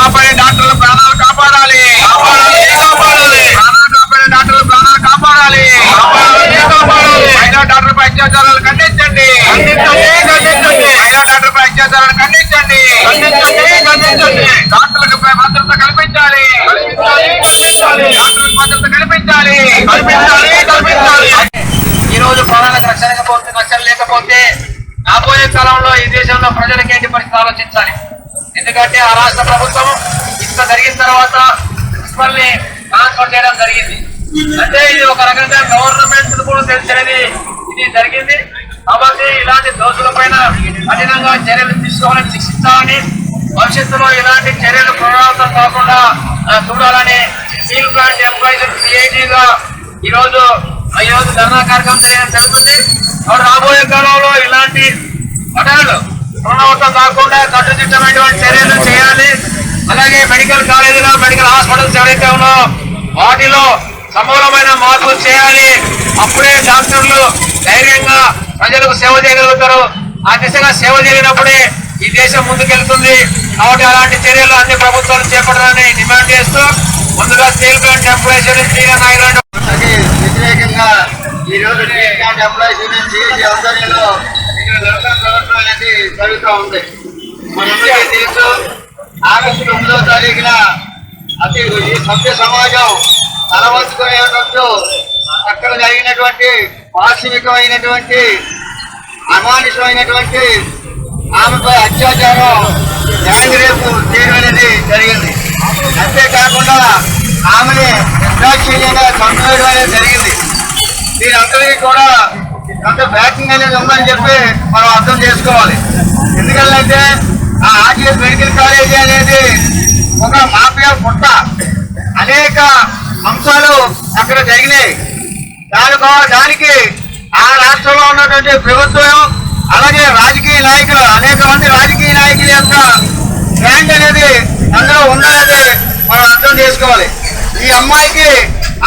కాపాడే డాక్టర్ల ప్రాణాలు కాపాడాలి, ప్రాణాలు కాపాడే డాక్టర్ల ప్రాణాలు కాపాడాలి. మహిళా డాక్టర్పై అత్యాచారాలు ఖండించండి, మహిళా డాక్టర్పై అత్యాచారాలు ఖండించండి. డాక్టర్లకు భద్రత కల్పించాలి, డాక్టర్లకు భద్రత కల్పించాలి. ఈ రోజు ప్రాణాలకు రక్షణ లేకపోతే రాబోయే కాలంలో ఈ దేశంలో ప్రజలకు ఏంటి పరిస్థితి ఆలోచించాలి. ఎందుకంటే ఆ రాష్ట్ర ప్రభుత్వం ఇంత జరిగిన తర్వాత ప్రిన్సిపల్ని ట్రాన్స్ఫర్ చేయడం జరిగింది. అంటే ఇది ఒక రకంగా గవర్నమెంట్ కూడా తెలిసినది ఇది జరిగింది. కాబట్టి ఇలాంటి దోషుల పైన కఠినంగా చర్యలు తీసుకోవాలని, శిక్షించాలని, భవిష్యత్తులో ఇలాంటి చర్యలు పునరావృతం కాకుండా చూడాలని స్టీల్ ప్లాంట్ ఎంప్లాయీస్ సిఐటిగా ఈరోజు ధర్నా కార్యక్రమం జరుగుతుంది. రాబోయే కాలంలో ఇలాంటి ఘటనలు పునరావృతం కాకుండా కట్టుదిట్టమైనటువంటి చర్యలు చేయాలి. అలాగే మెడికల్ కాలేజీలో, మెడికల్ హాస్పిటల్స్ ఎవరైతే ఉన్నాయో వాటిలో సమూలమైన మార్పులు చేయాలి. అప్పుడే డాక్టర్లు ధైర్యంగా ప్రజలకు సేవ చేయగలుగుతారు. ఆ దిశగా సేవ చేయనప్పుడే ఈ దేశం ముందుకెళ్తుంది. కాబట్టి అలాంటి చర్యలు అన్ని ప్రభుత్వాలు చేపట్టాలని డిమాండ్ చేస్తూ ముందుగా స్టీల్ ప్లాంట్ ఎంప్లాయీస్ వ్యతిరేకంగా ఈ రోజు స్టీల్ ప్లాంట్ ఎంప్లాయీస్ యూనియన్ ఆధ్వర్యంలో అనేది జరుగుతూ ఉంది. మనందరికీ తెలుసు, ఆగస్టు 9వ తారీఖున అతి సభ్య సమాజం తలవంచుకునేటట్టు అక్కడ జరిగినటువంటి పారిశ్రామికమైనటువంటి అమానుషమైనటువంటి ఆమెపై అత్యాచారం రేపు చేయడం అనేది జరిగింది. అంతేకాకుండా ఆమెని నిర్దాక్షిణ్యంగా చంపేయడం అనేది జరిగింది. దీనందరికీ కూడా కొంత బ్యాకింగ్ అనేది ఉందని చెప్పి మనం అర్థం చేసుకోవాలి. ఎందుకంటే ఆ ఆర్టీఎస్ మెడికల్ కాలేజీ అనేది ఒక మాఫియా పుట్ట, అనేక అంశాలు అక్కడ జరిగినాయి. దానికి ఆ రాష్ట్రంలో ఉన్నటువంటి ప్రభుత్వం అలాగే రాజకీయ నాయకులు, అనేక మంది రాజకీయ నాయకుల యొక్క హ్యాండ్ అనేది అందులో ఉన్నది మనం అర్థం చేసుకోవాలి. ఈ అమ్మాయికి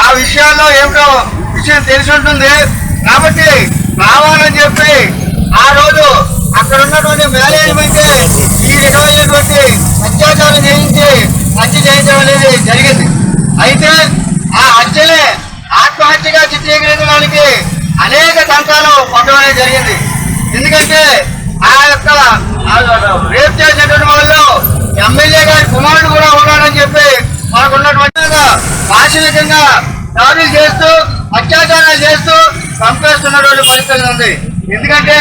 ఆ విషయాల్లో ఏమిటో విషయం తెలిసి ఉంటుంది. కాబట్టి రావాలని చెప్పి ఆ రోజు అక్కడ ఉన్నటువంటి మేనేజ్మెంట్ ఈ విధమైనటువంటి అత్యాచారం చేయించి హత్య చేయించడం అనేది జరిగింది. అయితే ఆ హత్యనే ఆత్మహత్యగా చిత్రీకరించడానికి అనేక తంత్రాలు పొందడం జరిగింది. ఎందుకంటే ఆ యొక్క రేప్ చేసినటువంటి వాళ్ళు ఎమ్మెల్యే గారి కుమారుడు కూడా ఉన్నాడని చెప్పి మనకున్నటువంటి పాశవికంగా దాడులు చేస్తూ అత్యాచారాలు చేస్తూ చంపేస్తున్నటువంటి పరిస్థితి ఉంది. ఎందుకంటే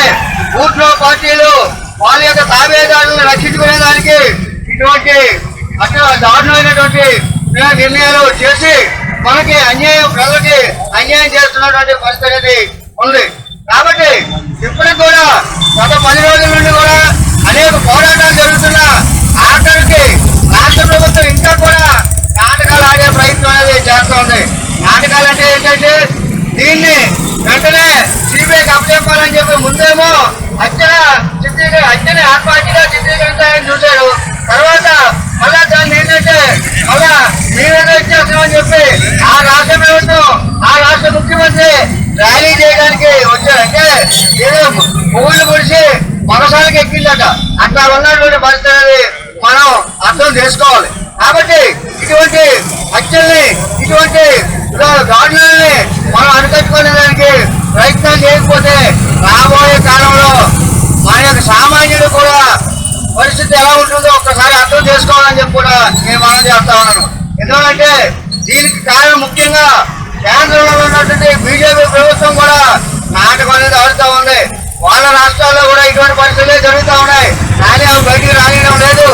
బూట్లో పార్టీలు వాళ్ళ యొక్క తాబేదారులను రక్షించుకునేదానికి ఇటువంటి దారుణమైనటువంటి నిర్ణయాలు చేసి మనకి ప్రజలకి అన్యాయం చేస్తున్నటువంటి పరిస్థితి అనేది ఉంది. కాబట్టి ఇప్పటికి కూడా గత 10 రోజుల నుండి కూడా అనేక పోరాటాలు జరుగుతున్న ఆఖరికి రాష్ట్ర ప్రభుత్వం ఇంకా కూడా నాటకాలు ఆడే ప్రయత్నం అనేది చేస్తూ ఉంది. నాటకాలు అంటే ఏంటంటే దీన్ని వెంటనే సిబిఐకి అప్పచెప్పాలని చెప్పి ముందేమో హత్యని ఆత్మహత్యగా చిత్రీకరించాలని చూశాడు. తర్వాత మళ్ళా దాన్ని ఏంటంటే మళ్ళా మీరేదో ఇచ్చేస్తామని చెప్పి ఆ రాష్ట్ర ప్రభుత్వం, ఆ రాష్ట్ర ముఖ్యమంత్రి ర్యాలీ చేయడానికి వచ్చారంటే ఏదో పువ్వులు పొడిచి మనసానికి ఎక్కిందట. అట్లా ఉన్నటువంటి పరిస్థితి మనం అర్థం చేసుకోవాలి. కాబట్టి ఇటువంటి హత్యల్ని, ఇటువంటి దాడులని మనం అరికట్టుకునే దానికి ప్రయత్నం చేయకపోతే రాబోయే కాలంలో మన యొక్క సామాన్యుడు కూడా పరిస్థితి ఎలా ఉంటుందో ఒక్కసారి అర్థం చేసుకోవాలని చెప్పి కూడా నేను మనం చేస్తా ఉన్నాను. ఎందుకంటే దీనికి కారణం ముఖ్యంగా కేంద్రంలో ఉన్నటువంటి బీజేపీ ప్రభుత్వం కూడా నాటకం అనేది ఆడుతూ ఉంది. వాళ్ళ రాష్ట్రాల్లో కూడా ఇటువంటి పరిస్థితులే జరుగుతూ ఉన్నాయి. కానీ అవి బయటికి రానియడం లేదు.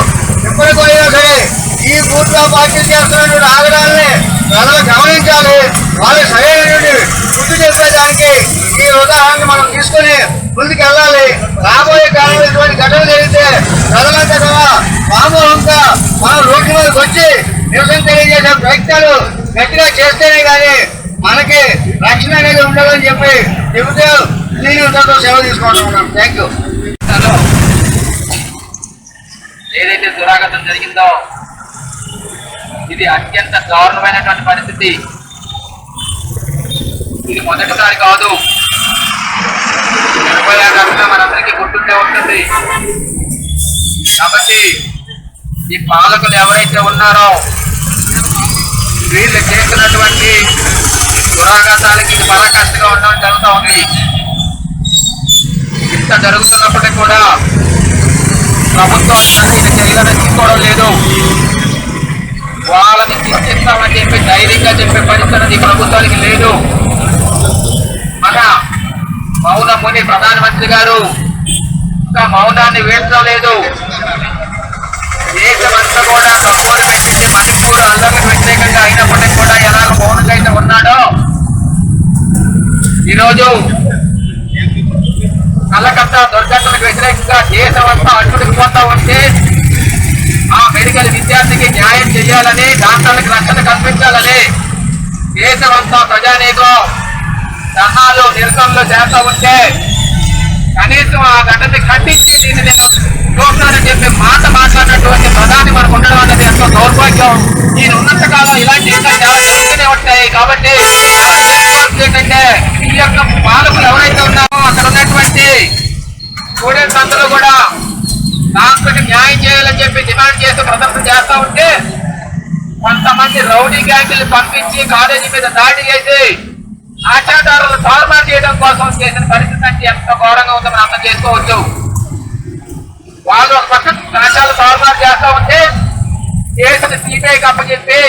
ఎప్పటికైనా సరే ఈ బూత్లో పార్టీలు చేస్తున్నటువంటి ఆగడాలని ప్రజలు గమనించాలి. వాళ్ళు సరైనటువంటి బుద్ధి చెప్పేదానికి ఈ ఉదాహరణ మనం తీసుకుని ముందుకు వెళ్ళాలి. రాబోయే కాలంలో ఇటువంటి ఘటనలు జరిగితే ప్రజలంతా కూడా మామూలుగా మనం రోడ్డు మీదకి వచ్చి నిరసన తెలియజేసే ప్రయత్నాలు గట్టిగా చేస్తేనే కానీ మనకి రక్షణ అనేది ఉండదని చెప్పి చెబుతూ నేను సేవ తీసుకుంటున్నాను. Thank you. ఏదైతే దురాగతం జరిగిందో ఇది అత్యంత దారుణమైనటువంటి పరిస్థితి. ఇది మొదటిసారి కాదు, 86 మనందరికీ గుర్తుండే ఉంటుంది. కాబట్టి ఈ పాలకులు ఎవరైతే ఉన్నారో వీళ్ళు చేసినటువంటి దురాఘాతాలకి ఇది పరాకాష్ఠగా ఉండడం జరుగుతూ ఉంది. ఇంత జరుగుతున్నప్పటికీ కూడా ప్రభుత్వం సరైన చర్యలను తీసుకోవడం లేదు. వాళ్ళని శిక్షిస్తామని చెప్పి ధైర్యంగా చెప్పే పరిస్థితి ప్రభుత్వానికి లేదు. మన మౌన ముని ప్రధానమంత్రి గారు ఇంకా మౌనాన్ని వీడటం లేదు. దేశమంతా కూడా కబ్బోలు పెట్టించి మణిపూర్ అల్లర్లకు వ్యతిరేకంగా అయినప్పటికీ కూడా ఎలాగ మౌనంగా అయితే ఉన్నాడో ఈరోజు కలకత్తా దుర్ఘటనకు వ్యతిరేకంగా దేశమంతా అట్టుడికిపోతా ఉంటే ఆ మెడికల్ విద్యార్థికి న్యాయం చేయాలని, డాక్టర్లకు రక్షణ కల్పించాలని దేశమంతా ప్రజానీకం ధర్నాలు నిరసనలు చేస్తా ఉంటే కనీసం ఆ ఘటనని ఖండించి దీన్ని నేను చూస్తానని చెప్పి మాట్లాడినటువంటి ప్రధాని మనకు ఉండడం అనేది ఎంతో దౌర్భాగ్యం. నేను ఉన్నంత కాలం ఇలాంటి చాలా జరుగుతూనే ఉంటాయి. కాబట్టి ఏంటంటే ఈ యొక్క పాలకులు ఎవరైతే ఉన్నారో అక్కడ ఉన్నటువంటి స్టూడెంట్స్ అందరూ కూడా డాక్టర్కి న్యాయం చేయాలని చెప్పి డిమాండ్ చేస్తూ ప్రదర్శన చేస్తా ఉంటే కొంతమంది రౌడీ గ్యాంగులు పంపించి కాలేజీ మీద దాడి చేసి ఆచారాలను తారుమారు చేయడం కోసం చేసిన పరిస్థితి అంటే ఎంత ఘోరంగా ఉందో మనం అర్థం చేసుకోవచ్చు. వాళ్ళు ఒక పక్క కళాశాల తారుమారు చేస్తా ఉంటే కేసును సిబిఐకి అప్పచెప్పి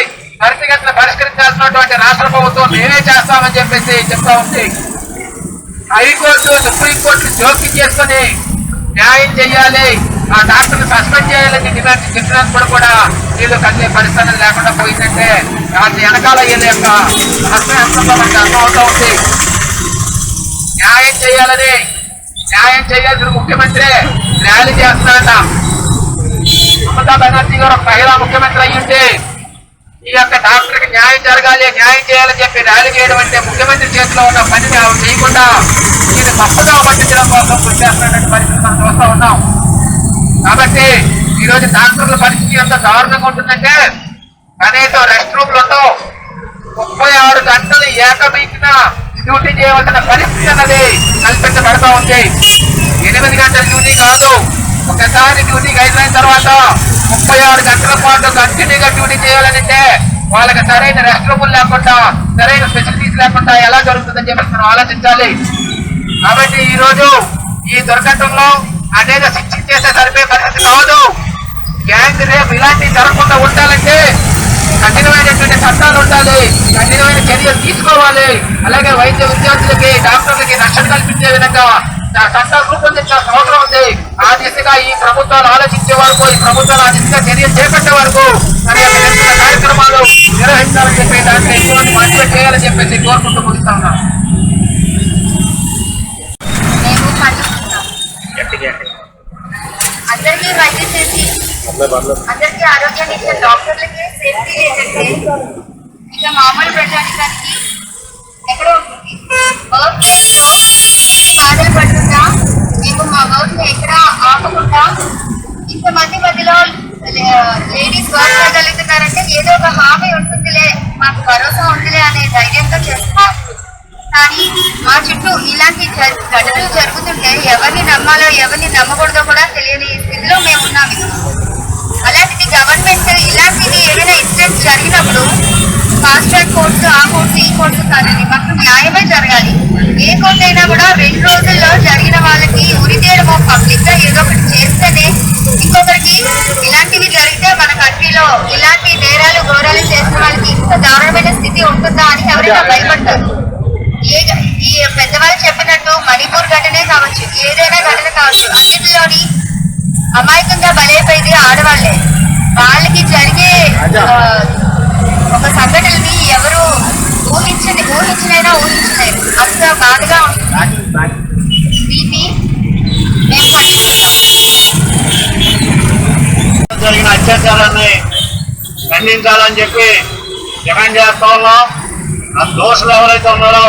పరిస్థితులను పరిష్కరించాల్సినటువంటి రాష్ట్ర ప్రభుత్వం మేమే చేస్తామని చెప్పేసి చెప్తా ఉంది. హైకోర్టు సుప్రీంకోర్టు జోక్యం చేసుకుని న్యాయం చేయాలి, ఆ డాక్టర్ని సస్పెండ్ చేయాలని డిమాండ్ చెప్పినప్పుడు కూడా వీళ్ళు కలిగే పరిస్థితులు లేకుండా పోయిందంటే వాటి వెనకాల వీళ్ళ యొక్క హస్తం మనకు అర్థమవుతూ ఉంది. న్యాయం చేయాల్సిన ముఖ్యమంత్రి ర్యాలీ చేస్తున్నారట. మమతా బెనర్జీ గారు ఒక మహిళా ముఖ్యమంత్రి అయ్యింది. ఈ యొక్క డాక్టర్కి న్యాయం జరగాలి, న్యాయం చేయాలని చెప్పి ర్యాలీ చేయడం అంటే ముఖ్యమంత్రి చేతిలో ఉన్న పనిని ఆవిడ చేయకుండా దీన్ని తప్పుగా పట్టించడం కోసం కృషి చేస్తున్నటువంటి పరిస్థితి మనం చూస్తూ ఉన్నాం. కాబట్టి ఈరోజు డాక్టర్ల పరిస్థితి ఎంత దారుణంగా ఉంటుందంటే కనీసం రెస్ట్ రూమ్లతో 36 గంటలు ఏకబీకిన డ్యూటీ చేయవలసిన పరిస్థితి అన్నది కల్పించబడతా ఉంది. 8 గంటల డ్యూటీ కాదు, ఒకసారి డ్యూటీకి అయిపోయిన తర్వాత 36 గంటల పాటు కంటిన్యూగా డ్యూటీ చేయాలంటే వాళ్ళకి సరైన రెస్ట్ రూములు లేకుండా, సరైన ఫెసిలిటీస్ లేకుండా ఎలా జరుగుతుందని చెప్పి మనం ఆలోచించాలి. కాబట్టి ఈ రోజు ఈ దుర్ఘటనలో అనేది శిక్షించేస్తే సరిపోయే పరిస్థితి కాదు. గ్యాంగ్ రేపు ఇలాంటివి జరగకుండా ఉండాలంటే కఠినమైనటువంటి చట్టాలు ఉండాలి, కఠినమైన చర్యలు తీసుకోవాలి. అలాగే వైద్య విద్యార్థులకి, డాక్టర్లకి రక్షణ కల్పించే విధంగా చట్టాలు రూపొందించాల్సిన అవసరం ఉంది. ఆ దిశగా ఈ ప్రభుత్వాలు ఆలోచించే వరకు, ఈ ప్రభుత్వాలు ఆ దిశగా చర్యలు చేపట్టే వరకు మరి యొక్క కార్యక్రమాలు నిర్వహించాలని చెప్పి దాంట్లో ఎక్కువ మోటివేట్ చేయాలని చెప్పేసి కోరుకుంటూ ముగిస్తా ఉన్నాం. అందరికీ వైద్యం చేసి అందరికీ ఆరోగ్యాన్ని ఇచ్చే డాక్టర్లకి సేఫ్టీ ఏంటంటే ఇక మామూలు ప్రజానికానికి ఎక్కడో ఉంటుంది. వర్క్ ప్లేస్ లో బాధలు పడుతుందా, మేము మా వర్క్ ని ఎక్కడ ఆపకుండా ఇంతమంది మధ్యలో లేడీస్ వర్క్ చేయగలుగుతున్నారంటే ఏదో ఒక హామీ ఉంటుందిలే, మాకు భరోసా ఉంటుందిలే అనే ధైర్యంతో చేస్తున్నాం. కానీ మా చుట్టూ ఇలాంటి ఘటనలు జరుగుతుంటే ఎవరిని నమ్మాలో ఎవరిని నమ్మకూడదో కూడా తెలియని స్థితిలో మేము ఉన్నాం. అలాంటిది గవర్నమెంట్ ఇలాంటిది ఏదైనా ఇన్సిడెంట్ జరిగినప్పుడు ఫాస్ట్ ట్రాక్ కోర్టు, ఆ కోర్టు, ఈ కోర్టు కాదండి, మాకు న్యాయమే జరగాలి. ఏ కోర్టు అయినా కూడా 2 రోజుల్లో జరిగిన వాళ్ళకి ఉరితీయడమో పబ్లిక్ గా ఏదో ఒకటి చేస్తేనే ఇంకొకరికి ఇలాంటివి జరిగితే మన కంట్రీలో ఇలాంటి నేరాలు ఘోరాలు చేసిన వాళ్ళకి ఇంత దారుణమైన స్థితి ఉంటుందా అని ఎవరైనా భయపడతారు. ఈ పెద్దవాళ్ళు చెప్పినట్టు మణిపూర్ ఘటనే కావచ్చు, ఏదైనా ఘటన కావచ్చు, అన్నిటిలోని అమాయకంగా బలైపోయింది ఆడవాళ్లే. వాళ్ళకి జరిగే ఒక సంఘటనని ఎవరు ఊహించినైనా ఊహించలేరు. అంత బాధగా ఉంటుంది. దీన్ని మేము జరిగిన అత్యాచారాన్ని ఖండించాలని చెప్పి డిమాండ్ చేస్తా ఉన్నాం. ఆ దోషులు ఎవరైతే ఉన్నారో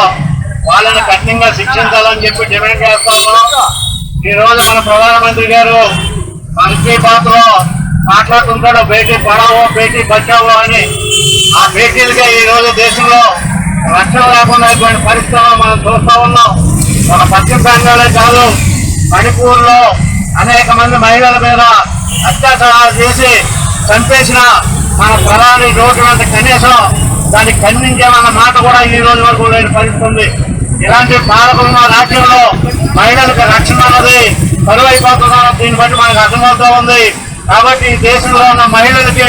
వాళ్ళని కఠినంగా శిక్షించాలని చెప్పి డిమాండ్ చేస్తా ఉన్నాం. ఈ రోజు మన ప్రధానమంత్రి గారు మన్ కీ బాత్ లో మాట్లాడుతుంటాడు బేటీ పడావో బేటీ బచావో అని. ఆ బేటీలుగా ఈ రోజు దేశంలో రక్షణ లేకుండా ఇటువంటి పరిస్థితుల్లో మనం చూస్తా ఉన్నాం. మన పశ్చిమ బెంగాలే కాదు, మణిపూర్ లో అనేక మంది మహిళల మీద అత్యాచారాలు చేసి చంపేసిన మన ప్రధాని రోడ్డు కనీసం దాన్ని ఖండించే మన మాట కూడా ఈ రోజు వరకు లేని పరిస్థితి ఉంది. ఇలాంటి పాలకున్న రాజ్యంలో మహిళలకు రక్షణ అన్నది కరువైపోతున్నారు. దీన్ని బట్టి మనకు అర్థమవుతూ ఉంది. కాబట్టి ఈ దేశంలో ఉన్న మహిళలకి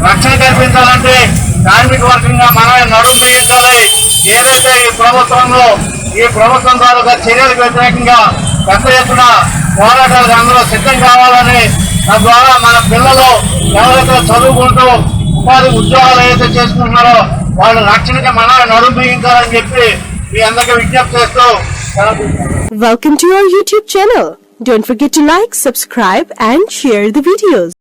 రక్షణ కల్పించాలంటే కార్మిక వర్గంగా మనమే నడుము బిగించాలి. ఏదైతే ఈ ప్రభుత్వం తాలూకా చర్యలకు వ్యతిరేకంగా పెద్ద ఎత్తున పోరాటాలకు అందరూ సిద్ధం కావాలని, తద్వారా మన పిల్లలు ఎవరైతే చదువుకుంటూ ఉపాధి ఉద్యోగాలు ఏదైతే చేసుకుంటున్నారో వాళ్ళ రక్షణకి మనమే నడుము బిగించాలని చెప్పి మీ అందరికీ విజ్ఞప్తి చేస్తూ Welcome to our YouTube channel. Don't forget to like, subscribe and share the videos.